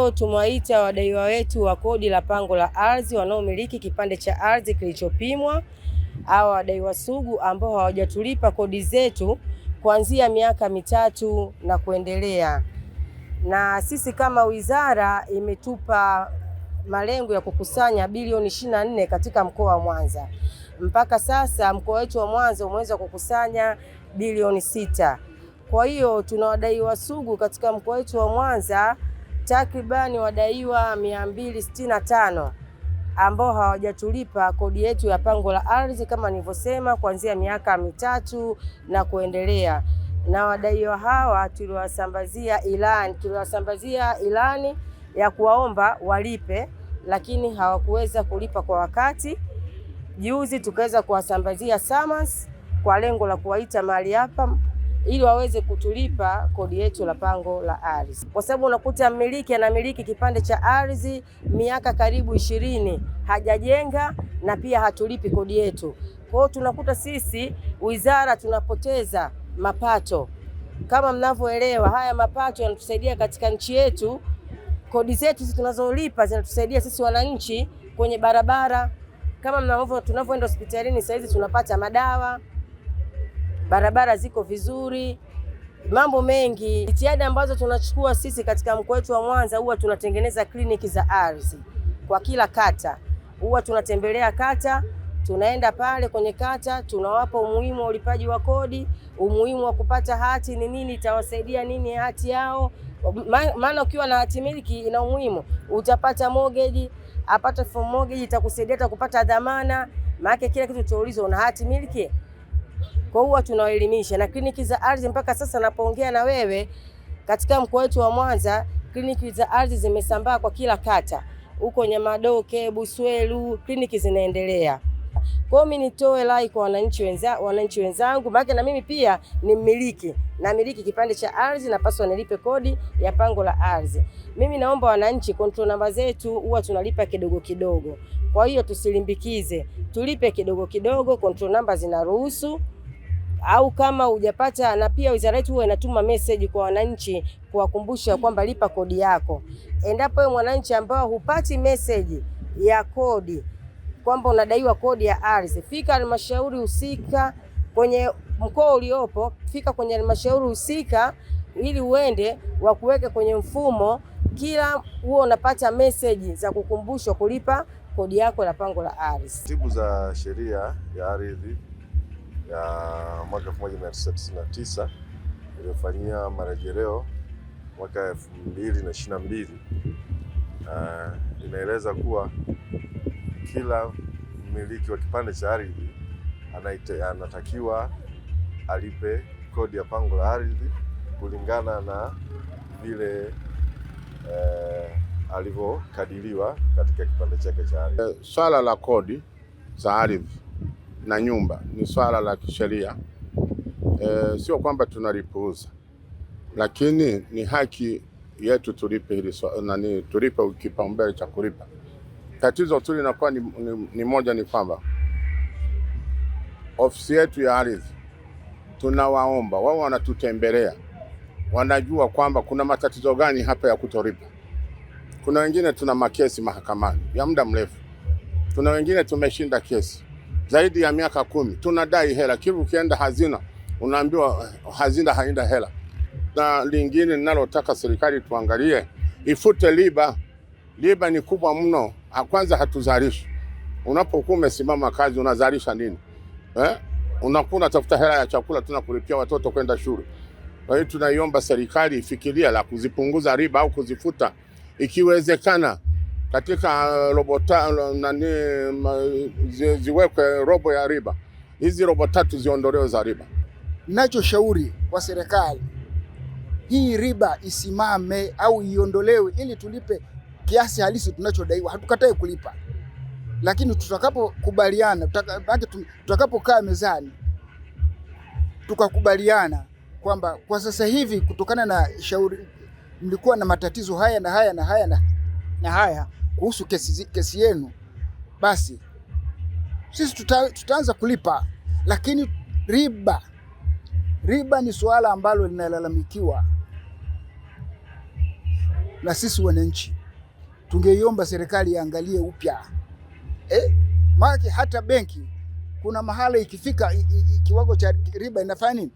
Leo tumewaita wadaiwa wetu wa kodi la pango la ardhi wanaomiliki kipande cha ardhi kilichopimwa, au wadaiwa sugu ambao hawajatulipa kodi zetu kuanzia miaka mitatu na kuendelea. Na sisi kama wizara imetupa malengo ya kukusanya bilioni 24 katika mkoa wa Mwanza. Mpaka sasa mkoa wetu wa Mwanza umeweza kukusanya bilioni 6. Kwa hiyo tuna wadaiwa sugu katika mkoa wetu wa Mwanza takribani wadaiwa 265 ambao hawajatulipa kodi yetu ya pango la ardhi kama nilivyosema, kuanzia miaka mitatu na kuendelea. Na wadaiwa hawa tuliwasambazia ilani ya kuwaomba walipe, lakini hawakuweza kulipa kwa wakati. Juzi tukaweza kuwasambazia summons kwa lengo la kuwaita mahali hapa ili waweze kutulipa kodi yetu la pango la ardhi, kwa sababu unakuta mmiliki anamiliki kipande cha ardhi miaka karibu 20 hajajenga na pia hatulipi kodi yetu. Kwa hiyo tunakuta sisi wizara tunapoteza mapato. Kama mnavyoelewa, haya mapato yanatusaidia katika nchi yetu. Kodi zetu sisi tunazolipa zinatusaidia sisi wananchi kwenye barabara. Kama tunavyoenda hospitalini sasa hizi tunapata madawa, barabara ziko vizuri, mambo mengi. Jitihada ambazo tunachukua sisi katika mkoa wetu wa Mwanza, huwa tunatengeneza kliniki za ardhi kwa kila kata. Huwa tunatembelea kata, tunaenda pale kwenye kata, tunawapa umuhimu wa ulipaji wa kodi, umuhimu wa kupata hati ni nini, itawasaidia nini hati yao. Maana ukiwa na hati miliki ina umuhimu, utapata mortgage, apata form mortgage itakusaidia hata kupata dhamana, maana kila kitu tuulizwa una hati miliki. Kwa hiyo tunawaelimisha, na kliniki za ardhi mpaka sasa napoongea na wewe katika mkoa wetu wa Mwanza, kliniki za ardhi zimesambaa kwa kila kata. Huko Nyamadoke, Buswelu, kliniki zinaendelea. Kwa hiyo mimi nitoe rai kwa wananchi wenzangu, maana na mimi pia ni mmiliki, na miliki kipande cha ardhi, napaswa nilipe kodi ya pango la ardhi. Mimi naomba wananchi, control namba zetu huwa tunalipa kidogo kidogo. Kwa hiyo tusilimbikize, tulipe kidogo kidogo, control namba zinaruhusu. Au kama hujapata, na pia wizara yetu huwa inatuma message kwa wananchi kuwakumbusha kwamba lipa kodi yako. Endapo wewe mwananchi ambao hupati message ya kodi kwamba unadaiwa kodi ya ardhi, fika halmashauri husika kwenye mkoa uliopo, fika kwenye halmashauri husika ili uende wakuweke kwenye mfumo, kila huo unapata message za kukumbushwa kulipa kodi yako la pango la ardhi. Taratibu za sheria ya ardhi ya mwaka 1999 iliyofanyia marejeleo mwaka 2022 inaeleza kuwa kila mmiliki wa kipande cha ardhi anatakiwa alipe kodi ya pango la ardhi kulingana na vile alivyokadiriwa katika kipande chake cha ardhi. Swala la kodi za ardhi na nyumba ni swala la kisheria, sio kwamba tunalipuuza, lakini ni haki yetu tulipe hili tulipe kipaumbele cha kulipa. Tatizo tu linakuwa ni moja, ni kwamba ofisi yetu ya ardhi tunawaomba, wao wanatutembelea, wanajua kwamba kuna matatizo gani hapa ya kutolipa. Kuna wengine tuna makesi mahakamani ya muda mrefu, tuna wengine tumeshinda kesi zaidi ya miaka 10, tunadai hela. Kila ukienda hazina unaambiwa hazina haina hela. Na lingine ninalotaka serikali tuangalie, ifute riba. Riba ni kubwa mno. Kwanza hatuzalishi. Unapokuwa umesimama kazi unazalisha nini? Unakuna tafuta hela ya chakula, tunakulipia watoto kwenda shule. Kwa hiyo tunaiomba serikali ifikirie la kuzipunguza riba au kuzifuta ikiwezekana. Katika ziwekwe robo ya riba. Hizi robo 3 ziondolewe za riba. Ninachoshauri kwa serikali, hii riba isimame au iondolewe ili tulipe kiasi halisi tunachodaiwa. Hatukatai kulipa, lakini tutakapokubaliana, tutakapokaa mezani tukakubaliana kwamba kwa sasa hivi kutokana na shauri mlikuwa na matatizo haya na haya na haya na haya kuhusu kesi yenu, basi sisi tutaanza kulipa. Lakini riba ni suala ambalo linalalamikiwa. la sisi wananchi, tungeiomba serikali iangalie upya. Maana hata benki kuna mahala ikifika kiwango cha riba inafanya nini?